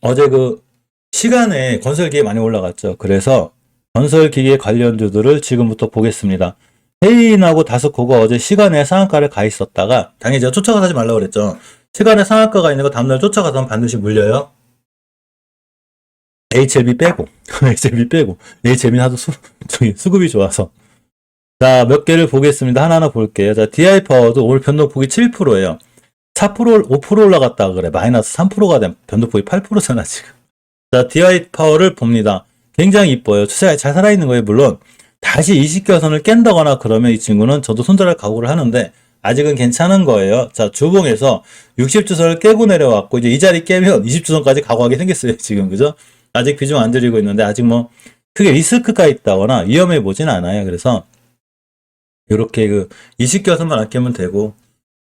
어제 그 시간에 건설기계 많이 올라갔죠. 그래서 건설기계 관련주들을 지금부터 보겠습니다. 헤인하고 다스코가 어제 시간에 상한가를 가 있었다가 당연히 제가 쫓아가서 하지 말라고 그랬죠. 시간에 상한가가 있는 거 다음날 쫓아가서 반드시 물려요. HLB 빼고 HLB 빼고 HLB는 하도 수급이 좋아서 자, 몇 개를 보겠습니다. 하나하나 볼게요. 자, DI파워도 오늘 변동폭이 7%예요. 4%, 5% 올라갔다 그래. 마이너스 3%가 된 변동폭이 8%잖아, 지금. 자, DI파워를 봅니다. 굉장히 이뻐요. 추세가 잘 살아있는 거예요, 물론. 다시 20개선을 깬다거나 그러면 이 친구는 저도 손절할 각오를 하는데, 아직은 괜찮은 거예요. 자, 주봉에서 60주선을 깨고 내려왔고, 이제 이 자리 깨면 20주선까지 각오하게 생겼어요, 지금. 그죠? 아직 비중 안 들이고 있는데, 아직 뭐, 크게 리스크가 있다거나 위험해 보진 않아요. 그래서, 이렇게 그 20개선만 안 깨면 되고,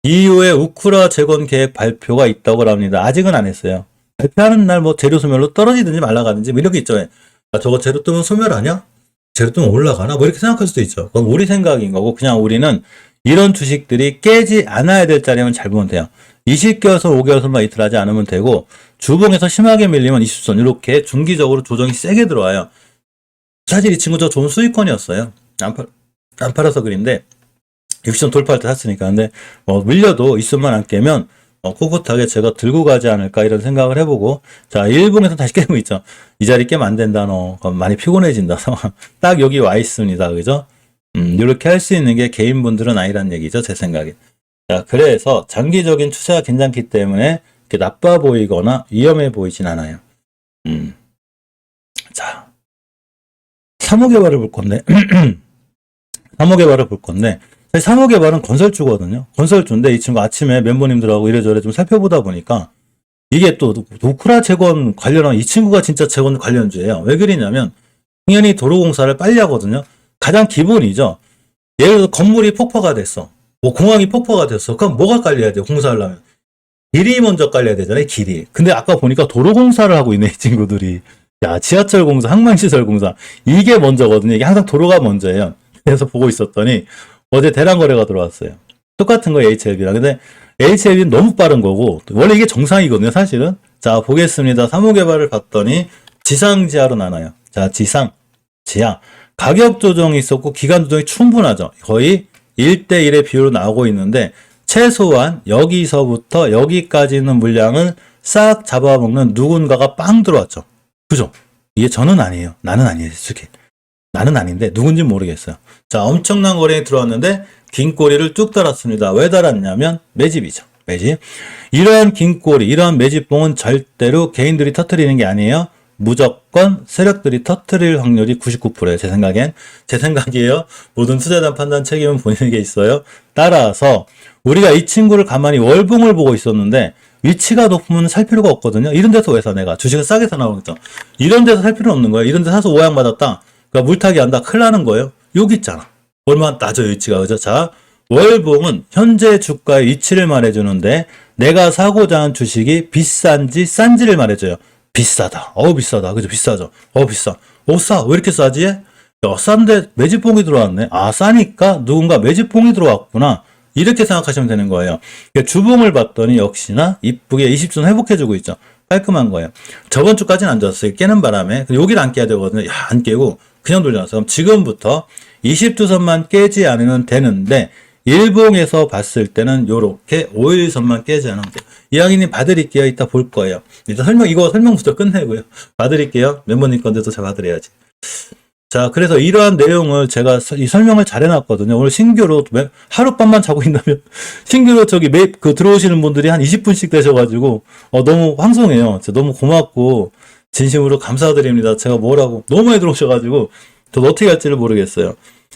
이후에 우크라 재건 계획 발표가 있다고 합니다. 아직은 안 했어요. 발표하는 날 뭐 재료 소멸로 떨어지든지 말아가든지 뭐 이런 게 있죠. 아, 저거 재료 뜨면 소멸하냐? 재료 뜨면 올라가나? 뭐 이렇게 생각할 수도 있죠. 그건 우리 생각인 거고, 그냥 우리는 이런 주식들이 깨지 않아야 될 자리면 잘 보면 돼요. 20개선, 5개선만 이틀 하지 않으면 되고, 주봉에서 심하게 밀리면 20선 이렇게 중기적으로 조정이 세게 들어와요. 사실 이 친구 저 좋은 수익권이었어요. 안 팔아서 그린데 60선 돌파할 때 샀으니까. 근데 밀려도 20선만 안 깨면 꿋꿋하게 제가 들고 가지 않을까 이런 생각을 해보고, 자, 일봉에서 다시 깨고 있죠. 이 자리 깨면 안 된다, 너. 그럼 많이 피곤해진다. 상황. 딱 여기 와 있습니다. 그죠? 이렇게 할 수 있는 게 개인분들은 아니란 얘기죠. 제 생각에. 자, 그래서 장기적인 추세가 괜찮기 때문에 이렇게 나빠 보이거나 위험해 보이진 않아요. 자, 사무개발을 볼 건데, 사무개발을 볼 건데, 사무개발은 건설주거든요. 건설주인데 이 친구 아침에 멤버님들하고 이래저래 좀 살펴보다 보니까 이게 또 우크라 재건 관련한 이 친구가 진짜 재건 관련주예요. 왜 그러냐면 당연히 도로공사를 빨리 하거든요. 가장 기본이죠. 예를 들어 건물이 폭파가 됐어. 뭐 공항이 폭파가 됐어. 그럼 뭐가 깔려야 돼요? 공사하려면. 길이 먼저 깔려야 되잖아요. 길이. 근데 아까 보니까 도로공사를 하고 있네, 이 친구들이. 야, 지하철 공사, 항만시설 공사. 이게 먼저거든요. 이게 항상 도로가 먼저예요. 그래서 보고 있었더니 어제 대량 거래가 들어왔어요. 똑같은 거 HLB랑. 근데 HLB는 너무 빠른 거고, 원래 이게 정상이거든요, 사실은. 자, 보겠습니다. 사무개발을 봤더니 지상지하로 나눠요. 자, 지상, 지하. 가격 조정이 있었고 기간 조정이 충분하죠. 거의 1대1의 비율로 나오고 있는데 최소한 여기서부터 여기까지 있는 물량을 싹 잡아먹는 누군가가 빵 들어왔죠. 그죠? 이게 저는 아니에요. 나는 아니에요, 솔직히. 나는 아닌데 누군지 모르겠어요. 자, 엄청난 거래에 들어왔는데 긴 꼬리를 쭉 달았습니다. 왜 달았냐면 매집이죠. 매집. 이러한 긴 꼬리, 이러한 매집봉은 절대로 개인들이 터뜨리는 게 아니에요. 무조건 세력들이 터뜨릴 확률이 99%예요. 제 생각엔. 제 생각이에요. 모든 투자단 판단 책임은 본인에게 있어요. 따라서 우리가 이 친구를 가만히 월봉을 보고 있었는데 위치가 높으면 살 필요가 없거든요. 이런 데서 왜 사, 내가? 주식을 싸게 사나오겠죠. 이런 데서 살 필요는 없는 거예요. 이런 데 사서 오양 받았다. 그러니까 물타기 한다. 큰일 나는 거예요. 여기 있잖아. 얼마나 낮아요, 위치가. 그죠? 자, 월봉은 현재 주가의 위치를 말해주는데 내가 사고자 하는 주식이 비싼지 싼지를 말해줘요. 비싸다. 비싸다. 그죠? 비싸죠? 비싸. 싸. 왜 이렇게 싸지? 야, 싼데 매집봉이 들어왔네. 아, 싸니까 누군가 매집봉이 들어왔구나. 이렇게 생각하시면 되는 거예요. 주봉을 봤더니 역시나 이쁘게 20선 회복해주고 있죠. 깔끔한 거예요. 저번 주까지는 안 좋았어요. 깨는 바람에. 여기를 안 깨야 되거든요. 야, 안 깨고 그냥 돌려놨어요. 그럼 지금부터 20주선만 깨지 않으면 되는데 일봉에서 봤을 때는 요렇게 5일선만 깨지 않으면 돼요. 이왕이님 봐드릴게요. 이따 볼 거예요. 일단 이거 설명부터 끝내고요. 봐드릴게요. 멤버님 건데도 잘 봐드려야지. 자, 그래서 이러한 내용을 제가 이 설명을 잘 해놨거든요. 오늘 신규로 하룻밤만 자고 있다면 신규로 들어오시는 분들이 한 20분씩 되셔가지고 너무 황송해요. 너무 고맙고 진심으로 감사드립니다. 제가 뭐라고 너무 많이 들어오셔가지고 저도 어떻게 할지를 모르겠어요.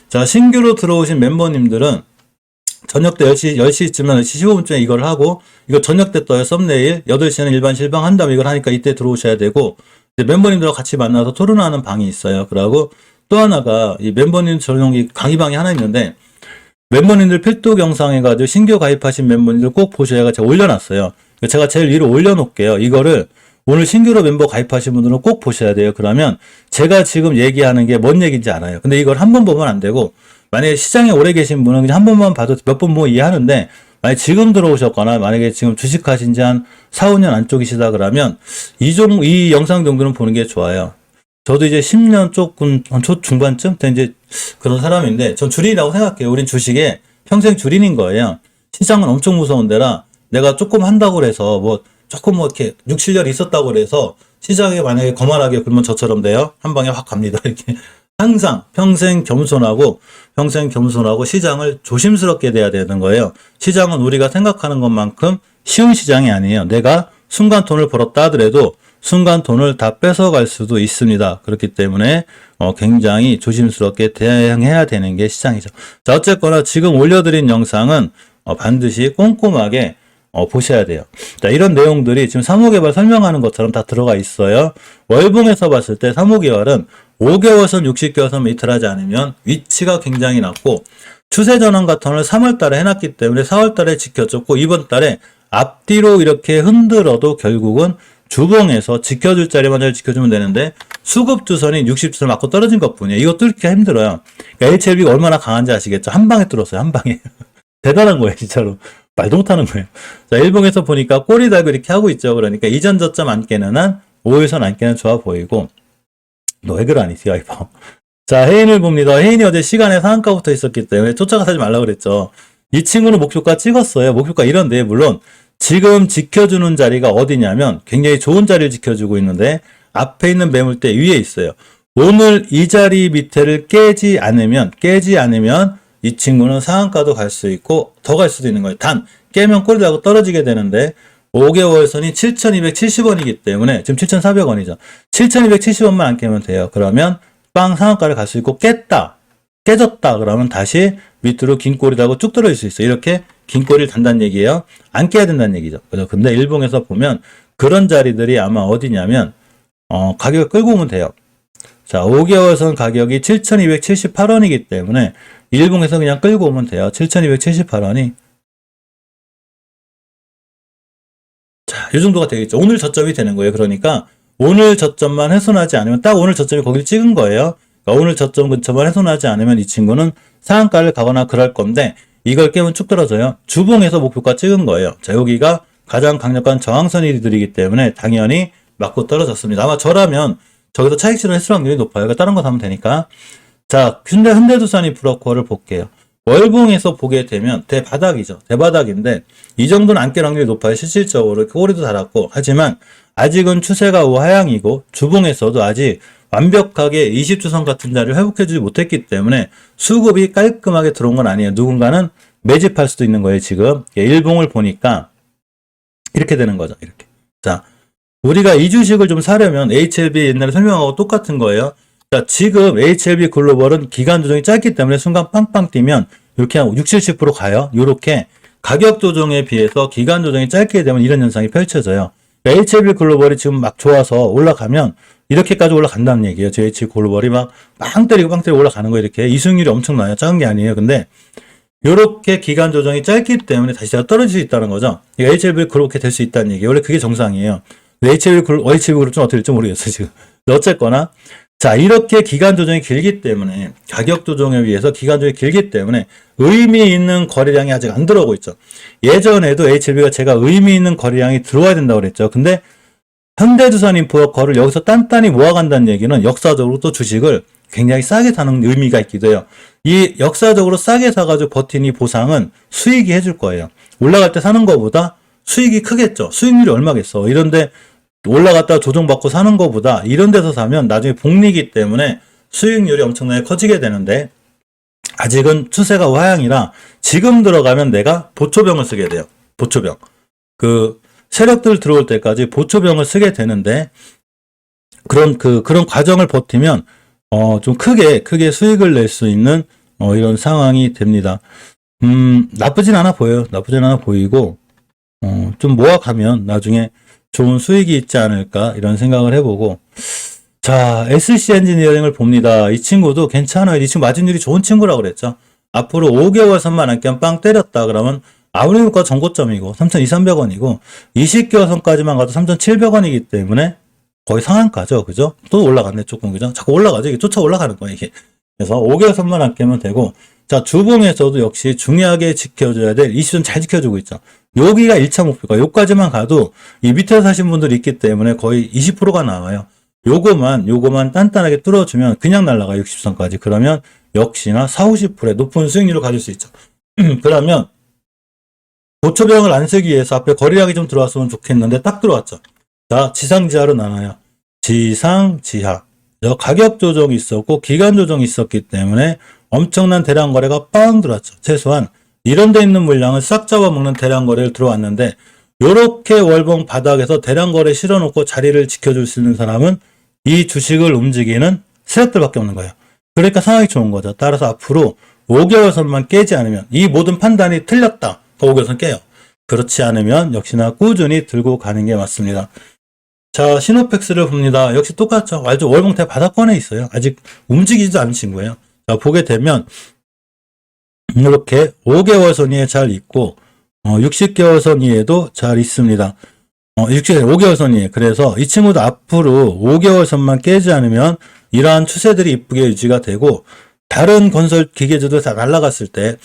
자, 신규로 들어오신 멤버님들은 저녁 때 10시쯤 10시 15분쯤에 이걸 하고, 이거 저녁 때 떠요. 썸네일. 8시에는 일반 실방 한 다음에 이걸 하니까 이때 들어오셔야 되고, 멤버님들하고 같이 만나서 토론하는 방이 있어요. 그러고 또 하나가 이 멤버님 전용 강의방이 하나 있는데, 멤버님들 필독 영상 해가지고 신규 가입하신 멤버님들 꼭 보셔야 제가 올려놨어요. 제가 제일 위로 올려놓을게요. 이거를 오늘 신규로 member 가입하신 분들은 꼭 보셔야 돼요. 그러면 제가 지금 얘기하는 게 뭔 얘기인지 알아요. 근데 이걸 한 번 보면 안 되고, 만약에 시장에 오래 계신 분은 그냥 한 번만 봐도 몇 번 보면 이해하는데, 만약에 지금 들어오셨거나 만약에 지금 주식하신 지 한 4, 5년 안쪽이시다 그러면 이 영상 정도는 보는 게 좋아요. 저도 이제 10년 조금 초중반쯤 된 이제 그런 사람인데 전 주린이라고 생각해요. 우린 주식에 평생 주린인 거예요. 시장은 엄청 무서운 데라 내가 조금 한다고 그래서 뭐 조금 뭐 이렇게 6, 7년 있었다고 그래서 시장에 만약에 거만하게 굴면 저처럼 돼요. 한 방에 확 갑니다. 이렇게 항상 평생 겸손하고 시장을 조심스럽게 돼야 되는 거예요. 시장은 우리가 생각하는 것만큼 쉬운 시장이 아니에요. 내가 순간 돈을 벌었다 하더라도 순간 돈을 다 뺏어갈 수도 있습니다. 그렇기 때문에 굉장히 조심스럽게 대응해야 되는 게 시장이죠. 자, 어쨌거나 지금 올려드린 영상은 반드시 꼼꼼하게 보셔야 돼요. 자, 이런 내용들이 지금 사모개발 설명하는 것처럼 다 들어가 있어요. 월봉에서 봤을 때 사모개발은 5개월선, 60개월선 이탈하지 않으면 위치가 굉장히 낮고 추세 전환 같은 걸 3월 달에 해놨기 때문에 4월 달에 지켜줬고 이번 달에 앞뒤로 이렇게 흔들어도 결국은 주봉에서 지켜줄 자리만 잘 지켜주면 되는데 수급주선이 60주선 맞고 떨어진 것뿐이에요. 이거 뚫기가 힘들어요. 그러니까 HLB가 얼마나 강한지 아시겠죠? 한 방에 뚫었어요. 한 방에. 대단한 거예요. 진짜로. 말도 못하는 거예요. 자, 일봉에서 보니까 꼬리 달고 이렇게 하고 있죠. 그러니까 이전 저점 안 깨는 한 5일선 안 깨는 좋아 보이고 너 왜 그러니 디아이버. 자, 해인을 봅니다. 해인이 어제 시간에 상한가부터 있었기 때문에 쫓아가서 하지 말라고 그랬죠. 이 친구는 목표가 찍었어요. 목표가 이런데 물론 지금 지켜주는 자리가 어디냐면 굉장히 좋은 자리를 지켜주고 있는데 앞에 있는 매물대 위에 있어요. 오늘 이 자리 밑에를 깨지 않으면 이 친구는 상한가도 갈 수 있고 더 갈 수도 있는 거예요. 단 깨면 꼬리 달고 떨어지게 되는데 5개월 선이 7,270원이기 때문에 지금 7,400원이죠. 7,270원만 안 깨면 돼요. 그러면 빵 상한가를 갈 수 있고 깨졌다 그러면 다시 밑으로 긴 꼬리 달고 쭉 떨어질 수 있어요. 이렇게 긴 꼬리를 단다는 얘기예요. 안 깨야 된다는 얘기죠. 그죠? 근데 일봉에서 보면 그런 자리들이 아마 어디냐면 가격을 끌고 오면 돼요. 자, 5개월 선 가격이 7,278원이기 때문에 일봉에서 그냥 끌고 오면 돼요. 7,278원이. 자, 이 정도가 되겠죠. 오늘 저점이 되는 거예요. 그러니까 오늘 저점만 훼손하지 않으면 딱 오늘 저점이 거기를 찍은 거예요. 그러니까 오늘 저점 근처만 훼손하지 않으면 이 친구는 상한가를 가거나 그럴 건데 이걸 깨면 쭉 떨어져요. 주봉에서 목표가 찍은 거예요. 자, 여기가 가장 강력한 저항선이들이기 때문에 당연히 맞고 떨어졌습니다. 아마 저라면 저기서 차익실현 했을 확률이 높아요. 그러니까 다른 거 사면 되니까. 자, 현대두산이 브로커를 볼게요. 월봉에서 보게 되면 대바닥이죠. 대바닥인데 이 정도는 안 깰 확률이 높아요. 실질적으로 꼬리도 달았고 하지만 아직은 추세가 우하향이고 주봉에서도 아직 완벽하게 20주선 같은 자리를 회복해주지 못했기 때문에 수급이 깔끔하게 들어온 건 아니에요. 누군가는 매집할 수도 있는 거예요. 지금 일봉을 보니까 이렇게 되는 거죠. 이렇게. 자, 우리가 이 주식을 좀 사려면 HLB 옛날에 설명하고 똑같은 거예요. 자, 지금 HLB 글로벌은 기간 조정이 짧기 때문에 순간 빵빵 뛰면 이렇게 한 60, 70% 가요. 이렇게 가격 조정에 비해서 기간 조정이 짧게 되면 이런 현상이 펼쳐져요. 그러니까 HLB 글로벌이 지금 막 좋아서 올라가면 이렇게까지 올라간다는 얘기예요. 저 HLB 글로벌이 막 빵 때리고 올라가는 거예요. 이렇게 이승률이 엄청나요. 작은 게 아니에요. 근데 이렇게 기간 조정이 짧기 때문에 다시 떨어질 수 있다는 거죠. 그러니까 HLB 그렇게 될 수 있다는 얘기예요. 원래 그게 정상이에요. HLB 그룹 좀 어떻게 될지 모르겠어요. 지금. 어쨌거나 자, 이렇게 기간 조정이 길기 때문에 가격 조정에 의해서 기간 조정이 길기 때문에 의미 있는 거래량이 아직 안 들어오고 있죠. 예전에도 HLB가 제가 의미 있는 거래량이 들어와야 된다고 그랬죠. 근데 현대두산인프라코를 여기서 단단히 모아간다는 얘기는 역사적으로 또 주식을 굉장히 싸게 사는 의미가 있기도 해요. 이 역사적으로 싸게 사가지고 버틴 이 보상은 수익이 해줄 거예요. 올라갈 때 사는 것보다 수익이 크겠죠. 수익률이 얼마겠어. 이런데 올라갔다 조정받고 사는 것보다 이런 데서 사면 나중에 복리기 때문에 수익률이 엄청나게 커지게 되는데 아직은 추세가 우하향이라 지금 들어가면 내가 보초병을 쓰게 돼요. 보초병. 그 세력들 들어올 때까지 보초병을 쓰게 되는데 그런 과정을 버티면 좀 크게 수익을 낼 수 있는 이런 상황이 됩니다. 나쁘진 않아 보여요. 나쁘진 않아 보이고 좀 모아가면 나중에 좋은 수익이 있지 않을까 이런 생각을 해보고 자, SC 엔지니어링을 봅니다. 이 친구도 괜찮아요. 이 친구 마진율이 좋은 친구라고 그랬죠. 앞으로 5개월 선만 안 깨면 빵 때렸다 그러면 아무리 볼까 전고점이고 3,200~300원이고 20개월 선까지만 가도 3,700원이기 때문에 거의 상한가죠. 그죠? 또 올라갔네 조금. 그죠? 자꾸 올라가죠. 이게 쫓아 올라가는 거예요. 이게. 그래서 5개월 선만 안 깨면 되고 자, 주봉에서도 역시 중요하게 지켜줘야 될 20선 잘 지켜주고 있죠. 여기가 1차 목표가 여기까지만 가도 이 밑에 사신 분들이 있기 때문에 거의 20%가 나와요. 요거만 단단하게 뚫어주면 그냥 날아가 60선까지. 그러면 역시나 40-50%의 높은 수익률을 가질 수 있죠. 그러면 고초병을 안 쓰기 위해서 앞에 거래량이 좀 들어왔으면 좋겠는데 딱 들어왔죠. 자, 지상지하로 나눠요. 지상지하. 가격 조정이 있었고 기간 조정이 있었기 때문에 엄청난 대량 거래가 빵 들어왔죠. 최소한 이런 데 있는 물량을 싹 잡아먹는 대량 거래를 들어왔는데 요렇게 월봉 바닥에서 대량 거래 실어놓고 자리를 지켜줄 수 있는 사람은 이 주식을 움직이는 세력들밖에 없는 거예요. 그러니까 상황이 좋은 거죠. 따라서 앞으로 5개월 선만 깨지 않으면 이 모든 판단이 틀렸다. 5개월 선 깨요. 그렇지 않으면 역시나 꾸준히 들고 가는 게 맞습니다. 자, 시노펙스를 봅니다. 역시 똑같죠. 아주 월봉대 바닥권에 있어요. 아직 움직이지도 않은 친구예요. 자, 보게 되면 이렇게 5개월 선 위에 잘 있고 60개월 선 위에도 잘 있습니다. 5개월 선 위에. 그래서 이 친구도 앞으로 5개월 선만 깨지 않으면 이러한 추세들이 이쁘게 유지가 되고 다른 건설 기계주도 다 날아갔을 때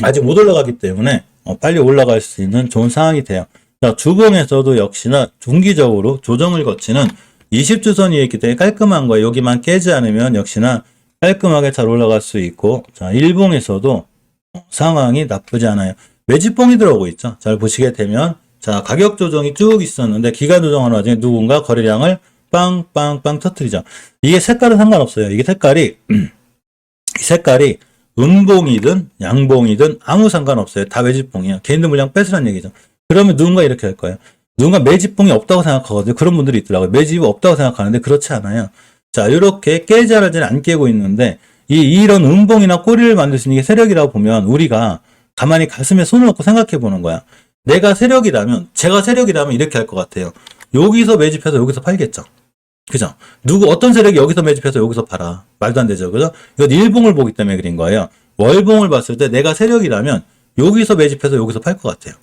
아직 못 올라가기 때문에 빨리 올라갈 수 있는 좋은 상황이 돼요. 자, 주봉에서도 역시나 중기적으로 조정을 거치는 20주선 위에 있기 때문에 깔끔한 거예요. 여기만 깨지 않으면 역시나 깔끔하게 잘 올라갈 수 있고, 자, 일봉에서도 상황이 나쁘지 않아요. 매집봉이 들어오고 있죠. 잘 보시게 되면, 자, 가격 조정이 쭉 있었는데, 기간 조정하는 와중에 누군가 거래량을 빵빵빵 터뜨리죠. 이게 색깔은 상관없어요. 이게 색깔이, 이 색깔이 음봉이든 양봉이든 아무 상관없어요. 다 매집봉이에요. 개인들 물량 뺏으란 얘기죠. 그러면 누군가 이렇게 할 거예요. 누군가 매집봉이 없다고 생각하거든요. 그런 분들이 있더라고요. 매집이 없다고 생각하는데 그렇지 않아요. 자, 이렇게 깨지 않을지는 안 깨고 있는데 이런 음봉이나 꼬리를 만들 수 있는 게 세력이라고 보면 우리가 가만히 가슴에 손을 얹고 생각해 보는 거야. 내가 세력이라면, 제가 세력이라면 이렇게 할 것 같아요. 여기서 매집해서 여기서 팔겠죠. 그죠? 어떤 세력이 여기서 매집해서 여기서 팔아. 말도 안 되죠. 그죠? 이건 일봉을 보기 때문에 그린 거예요. 월봉을 봤을 때 내가 세력이라면 여기서 매집해서 여기서 팔 것 같아요.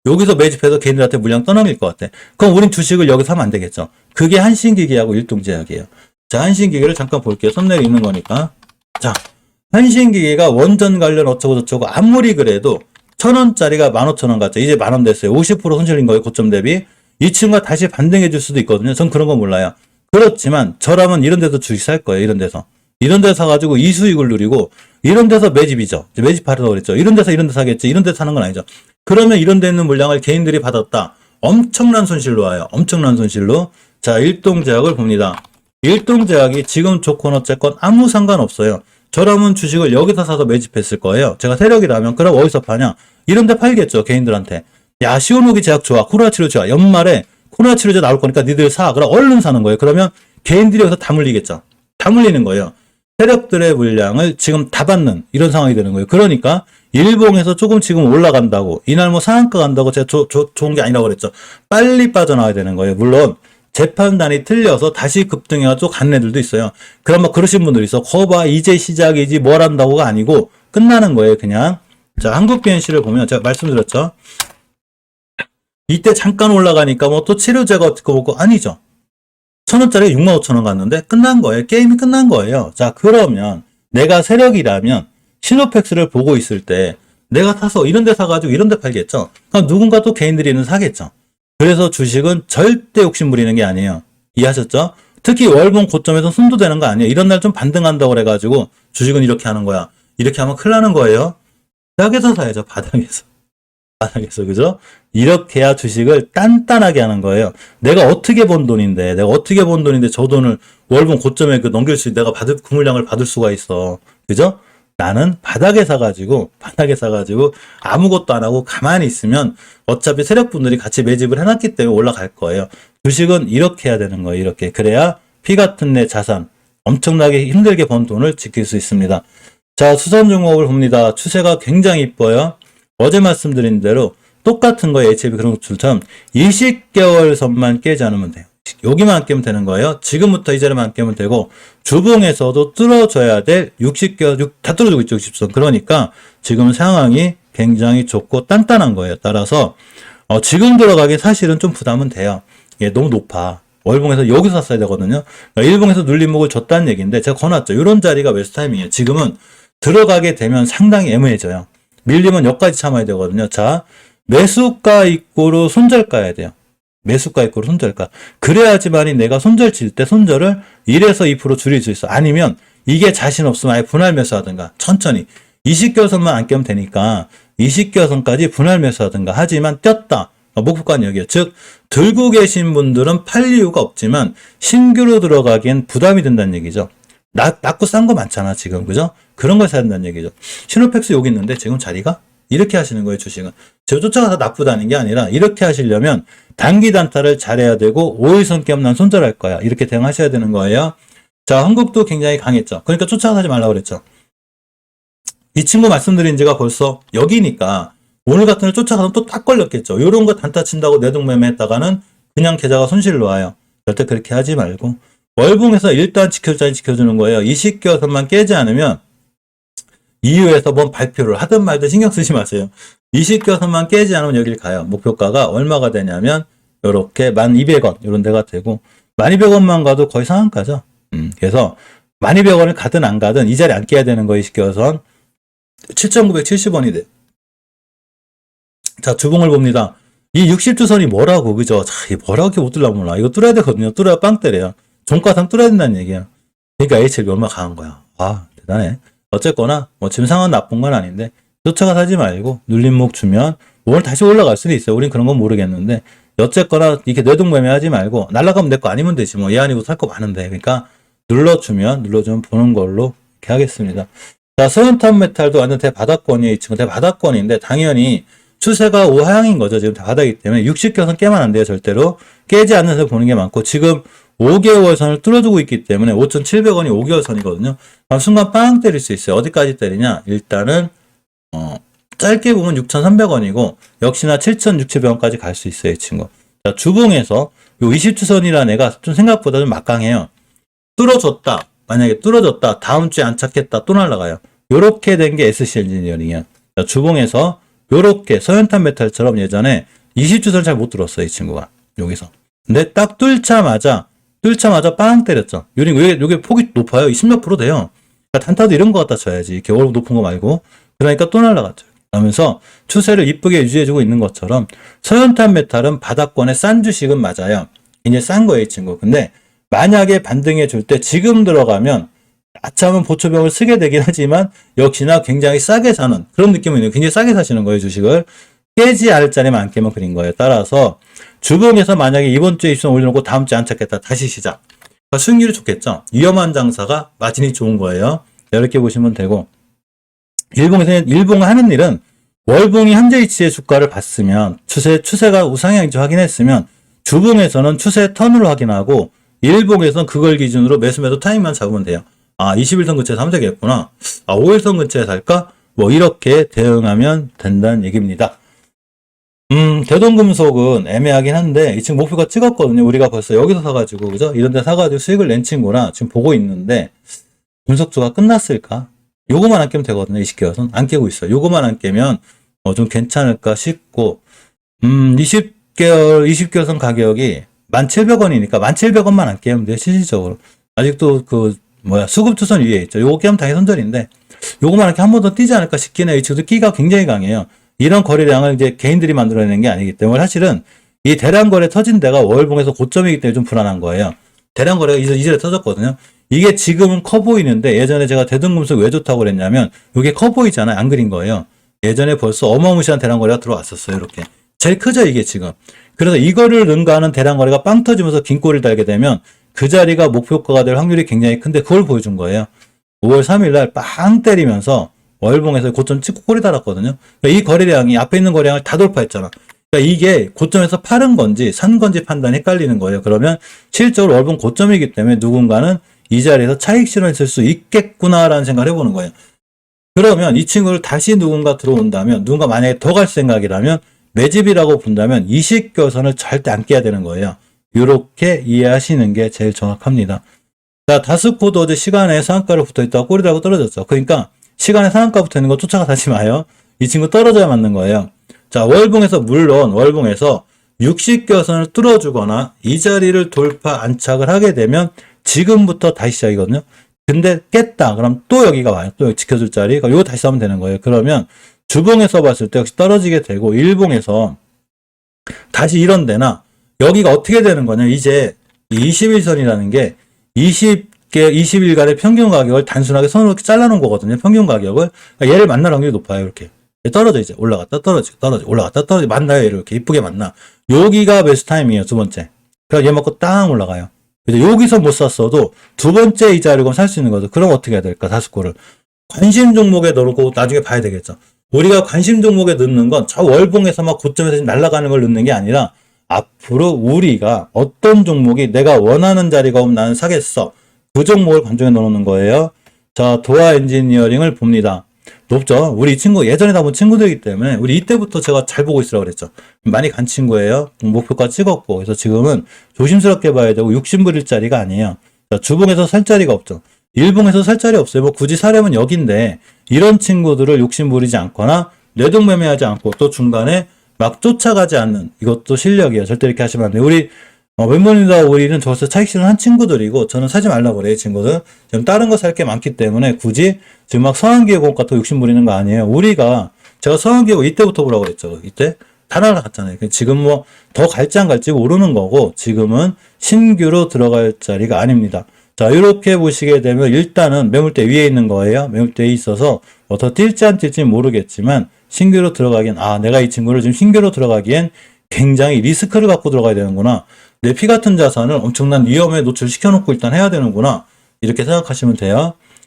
여기서 매집해서 개인들한테 물량 떠넘길 것 같아. 그럼 우린 주식을 여기서 하면 안 되겠죠. 그게 한신기계하고 일동제약이에요. 자, 한신기계를 잠깐 볼게요. 썸네일 있는 거니까. 자, 한신기계가 원전 관련 어쩌고저쩌고 아무리 그래도 1,000원짜리가 15,000원 같죠. 이제 10,000원 됐어요. 50% 손실인 거예요. 고점 대비. 이 친구가 다시 반등해 줄 수도 있거든요. 전 그런 거 몰라요. 그렇지만 저라면 이런 데서 주식 살 거예요. 이런 데서. 이런 데서 사가지고 이 수익을 누리고 이런 데서 매집이죠. 매집하려고 그랬죠. 이런 데서 사겠지. 이런 데서 사는 건 아니죠. 그러면 이런 데 있는 물량을 개인들이 받았다. 엄청난 손실로 와요. 엄청난 손실로. 자, 일동제약을 봅니다. 일동제약이 지금 좋건 어쨌건 아무 상관없어요. 저라면 주식을 여기서 사서 매집했을 거예요. 제가 세력이라면 그럼 어디서 파냐? 이런 데 팔겠죠. 개인들한테. 야, 시오노기 제약 좋아. 코로나 치료 좋아. 연말에 코로나 치료제 나올 거니까 니들 사. 그럼 얼른 사는 거예요. 그러면 개인들이 여기서 다 물리겠죠. 다 물리는 거예요. 세력들의 물량을 지금 다 받는 이런 상황이 되는 거예요. 그러니까 일봉에서 조금 지금 올라간다고 이날 뭐 상한가 간다고 제가 좋은 게 아니라고 그랬죠. 빨리 빠져나와야 되는 거예요. 물론 재판단이 틀려서 다시 급등해가지고 간 애들도 있어요. 그럼 막 그러신 분들이 있어. 거봐 이제 시작이지 뭘 한다고가 아니고 끝나는 거예요. 그냥. 자, 한국BNC를 보면 제가 말씀드렸죠. 이때 잠깐 올라가니까 뭐 또 치료제가 어떻게 보고 아니죠. 1,000원짜리 65,000원 갔는데 끝난 거예요. 게임이 끝난 거예요. 자, 그러면 내가 세력이라면 시노펙스를 보고 있을 때 내가 사서 이런 데 사가지고 이런 데 팔겠죠. 그럼 누군가 또 개인들이는 사겠죠. 그래서 주식은 절대 욕심 부리는 게 아니에요. 이해하셨죠? 특히 월봉 고점에서 손도 되는 거 아니에요. 이런 날 좀 반등한다고 그래가지고 주식은 이렇게 하는 거야. 이렇게 하면 큰일 나는 거예요. 바닥에서 사야죠. 바닥에서. 바닥에서. 그죠? 이렇게 해야 주식을 단단하게 하는 거예요. 내가 어떻게 번 돈인데 저 돈을 월봉 고점에 넘길 수, 내가 그 물량을 받을 수가 있어. 그죠? 나는 바닥에 사가지고 아무것도 안 하고 가만히 있으면 어차피 세력분들이 같이 매집을 해놨기 때문에 올라갈 거예요. 주식은 이렇게 해야 되는 거예요. 이렇게. 그래야 피 같은 내 자산, 엄청나게 힘들게 번 돈을 지킬 수 있습니다. 자, 수선종목을 봅니다. 추세가 굉장히 이뻐요. 어제 말씀드린 대로 똑같은 거예요. HLB 그런 것처럼 20개월 선만 깨지 않으면 돼요. 여기만 안 깨면 되는 거예요. 지금부터 이 자리만 안 깨면 되고 주봉에서도 뚫어줘야 될 60개월 다 뚫어주고 있죠. 60선. 그러니까 지금 상황이 굉장히 좋고 단단한 거예요. 따라서 지금 들어가기 사실은 좀 부담은 돼요. 이게 너무 높아. 월봉에서 여기서 샀어야 되거든요. 일봉에서 눌림목을 줬다는 얘기인데 제가 권했죠. 이런 자리가 매수 타이밍이에요. 지금은 들어가게 되면 상당히 애매해져요. 밀리면 여기까지 참아야 되거든요. 자, 매수가 입고로 손절 가야 돼요. 매수가 입고로 손절 가. 그래야지만이 내가 손절 칠 때 손절을 1에서 2% 줄일 수 있어. 아니면 이게 자신 없으면 아예 분할 매수하든가 천천히 20개선만 안 깨면 되니까 20개선까지 분할 매수하든가. 하지만 떴다. 목표가는 여기에요. 즉 들고 계신 분들은 팔 이유가 없지만 신규로 들어가기엔 부담이 된다는 얘기죠. 낮고 싼 거 많잖아 지금, 그죠? 그런 걸 사야 된다는 얘기죠. 신호팩스 여기 있는데 지금 자리가 이렇게 하시는 거예요. 주식은 제가 쫓아가서 나쁘다는 게 아니라 이렇게 하시려면 단기 단타를 잘해야 되고 5일선 깨면 난 손절할 거야, 이렇게 대응하셔야 되는 거예요. 자, 한국도 굉장히 강했죠. 그러니까 쫓아가서 하지 말라고 그랬죠. 이 친구 말씀드린 지가 벌써 여기니까 오늘 같은 날 쫓아가면 또 딱 걸렸겠죠. 요런 거 단타 친다고 내동매매 했다가는 그냥 계좌가 손실로 와요. 절대 그렇게 하지 말고 월봉에서 일단 지켜주는 거예요. 20개선만 깨지 않으면 이후에서 뭔 발표를 하든 말든 신경 쓰지 마세요. 20개선만 깨지 않으면 여길 가요. 목표가가 얼마가 되냐면 요렇게 1200원 이런 데가 되고 1200원만 가도 거의 상한가죠. 그래서 1200원을 가든 안 가든 이 자리 안 깨야 되는 거예요. 20개선 7,970원이 돼. 자, 주봉을 봅니다. 이 60주선이 뭐라고, 그죠? 자, 이 뭐라고 이렇게 못 뚫으려면 몰라. 이거 뚫어야 되거든요. 뚫어야 빵 때려요. 종가상 뚫어야 된다는 얘기야. 그러니까 HLB 얼마나 강한 거야. 아, 대단해. 어쨌거나, 뭐, 지금 상황은 나쁜 건 아닌데, 쫓아가 사지 말고, 눌림목 주면, 오늘 다시 올라갈 수도 있어요. 우린 그런 건 모르겠는데, 어쨌거나, 이렇게 뇌동매매 하지 말고, 날아가면 내 거 아니면 되지. 뭐, 얘 아니고 살 거 많은데. 그러니까, 눌러주면 보는 걸로, 이렇게 하겠습니다. 자, 서현탄 메탈도 완전 대바닥권이에요. 이 친구 대바닥권인데, 당연히, 추세가 우하향인 거죠. 지금 다 바닥이기 때문에 60개선 깨면 안 돼요. 절대로 깨지 않는 선 보는 게 많고 지금 5개월 선을 뚫어주고 있기 때문에 5,700원이 5개월 선이거든요. 순간 빵 때릴 수 있어요. 어디까지 때리냐? 일단은 짧게 보면 6,300원이고 역시나 7,600원까지 갈 수 있어요. 이 친구. 자, 주봉에서 요 20주선이라는 애가 좀 생각보다 좀 막강해요. 뚫어줬다. 만약에 뚫어줬다. 다음 주에 안착했다. 또 날아가요. 요렇게 된 게 SC 엔지니어링이야. 자, 주봉에서 요렇게 서현탄 메탈처럼 예전에 20주선을 잘 못 들었어요. 이 친구가 여기서. 근데 딱 뚫자마자 빵 때렸죠. 요게 폭이 높아요. 20몇 프로 돼요. 그러니까 단타도 이런 거 갖다 쳐야지. 이렇게 얼굴 높은 거 말고. 그러니까 또 날아갔죠. 그러면서 추세를 이쁘게 유지해주고 있는 것처럼 서현탄 메탈은 바닥권에 싼 주식은 맞아요. 이제 싼 거예요. 이 친구. 근데 만약에 반등해 줄 때 지금 들어가면 아차하면 보초병을 쓰게 되긴 하지만 역시나 굉장히 싸게 사는 그런 느낌이 있네요. 굉장히 싸게 사시는 거예요. 주식을. 깨지 않을 자리만 안 깨면 그린 거예요. 따라서 주봉에서 만약에 이번 주에 입선 올려놓고 다음 주에 안착했다. 다시 시작. 그러니까 수익률이 좋겠죠. 위험한 장사가 마진이 좋은 거예요. 이렇게 보시면 되고 일봉 하는 일은 월봉이 현재 위치의 주가를 봤으면 추세가 우상향인지 확인했으면 주봉에서는 추세 턴으로 확인하고 일봉에서는 그걸 기준으로 매수 타임만 잡으면 돼요. 아, 21선 근처에서 하면 되겠구나. 아, 5일선 근처에 살까? 뭐, 이렇게 대응하면 된다는 얘기입니다. 대동금속은 애매하긴 한데, 이 친구 목표가 찍었거든요. 우리가 벌써 여기서 사가지고, 그죠? 이런 데 사가지고 수익을 낸 친구라 지금 보고 있는데, 분석주가 끝났을까? 요거만 안 깨면 되거든요. 20개월선. 안 깨고 있어요. 요거만 안 깨면, 좀 괜찮을까 싶고, 20개월선 가격이 1,700원이니까 1,700원만 안 깨면 돼요. 실질적으로. 아직도 수급투선 위에 있죠. 요거 깨면 당연히 손절인데, 요거만 이렇게 한 번 더 뛰지 않을까 싶긴 해요. 이 친구도 끼가 굉장히 강해요. 이런 거래량을 이제 개인들이 만들어내는 게 아니기 때문에 사실은 이 대량 거래 터진 데가 월봉에서 고점이기 때문에 좀 불안한 거예요. 대량 거래가 이전에 터졌거든요. 이게 지금은 커 보이는데 예전에 제가 대동금속 왜 좋다고 그랬냐면 이게 커 보이잖아요. 안 그린 거예요. 예전에 벌써 어마무시한 대량 거래가 들어왔었어요. 이렇게. 제일 크죠, 이게 지금. 그래서 이거를 능가하는 대량 거래가 빵 터지면서 긴 꼬리를 달게 되면 그 자리가 목표가가 될 확률이 굉장히 큰데 그걸 보여준 거예요. 5월 3일날 빵 때리면서 월봉에서 고점 찍고 꼬리 달았거든요. 그러니까 이 거래량이 앞에 있는 거래량을 다 돌파했잖아. 그러니까 이게 고점에서 파는 건지 산 건지 판단이 헷갈리는 거예요. 그러면 실질적으로 월봉 고점이기 때문에 누군가는 이 자리에서 차익 실현했을 수 있겠구나라는 생각을 해보는 거예요. 그러면 이 친구를 다시 누군가 들어온다면 누군가 만약에 더 갈 생각이라면 매집이라고 본다면 20교선을 절대 안 깨야 되는 거예요. 이렇게 이해하시는 게 제일 정확합니다. 자, 다스코도 어제 시간에 상한가를 붙어있다가 꼬리 달고 떨어졌죠. 그러니까 시간에 상한가 붙어있는 거 쫓아가 사지 마요. 이 친구 떨어져야 맞는 거예요. 자, 물론 월봉에서 60교선을 뚫어주거나 이 자리를 돌파 안착을 하게 되면 지금부터 다시 시작이거든요. 근데 깼다. 그럼 또 여기가 와요. 또 지켜줄 자리. 그럼 이거 다시 사면 되는 거예요. 그러면 주봉에서 봤을 때 역시 떨어지게 되고, 일봉에서 다시 이런 데나, 여기가 어떻게 되는 거냐, 이제 이 21선이라는 게 20일간의 평균 가격을 단순하게 선으로 이렇게 잘라놓은 거거든요. 평균 가격을. 그러니까 얘를 만날 확률이 높아요. 이렇게. 떨어져, 이제. 올라갔다 떨어지고, 떨어지고, 올라갔다 떨어지고, 만나요. 얘를 이렇게 이쁘게 만나. 여기가 베스트 타임이에요. 두 번째. 그래서 얘 먹고 땅 올라가요. 이제 여기서 못 샀어도 두 번째 이자를 살 수 있는 거죠. 그럼 어떻게 해야 될까? 다스코를. 관심 종목에 넣고 나중에 봐야 되겠죠. 우리가 관심 종목에 넣는 건 저 월봉에서 막 고점에서 날아가는 걸 넣는 게 아니라 앞으로 우리가 어떤 종목이 내가 원하는 자리가 오면 나는 사겠어. 그 종목을 관점에 넣어놓는 거예요. 자, 도화 엔지니어링을 봅니다. 높죠? 우리 이 친구 예전에 다 본 친구들이기 때문에 우리 이때부터 제가 잘 보고 있으라고 그랬죠. 많이 간 친구예요. 목표가 찍었고. 그래서 지금은 조심스럽게 봐야 되고 욕심부릴 자리가 아니에요. 자, 주봉에서 살 자리가 없죠. 일봉에서 살 자리 없어요. 뭐 굳이 사려면 여기인데 이런 친구들을 욕심부리지 않거나 뇌동매매하지 않고 또 중간에 막 쫓아가지 않는 이것도 실력이에요. 절대 이렇게 하시면 안 돼요. 우리 멤버님과 우리는 저기서 차익 실현한 친구들이고 저는 사지 말라고 그래요. 이 친구들. 지금 다른 거 살 게 많기 때문에 굳이 지금 막 성한기회공 같은 거 욕심 부리는 거 아니에요. 우리가 제가 성한기회공 이때부터 보라고 그랬죠. 이때 다 날아갔잖아요. 지금 뭐 더 갈지 안 갈지 모르는 거고 지금은 신규로 들어갈 자리가 아닙니다. 자, 이렇게 보시게 되면 일단은 매물대 위에 있는 거예요. 매물대에 있어서 더 뛸지 안 뛸지 모르겠지만 신규로 들어가기엔 내가 이 친구를 지금 신규로 들어가기엔 굉장히 리스크를 갖고 들어가야 되는구나. 내 피 같은 자산을 엄청난 위험에 노출시켜놓고 일단 해야 되는구나. 이렇게 생각하시면 돼요.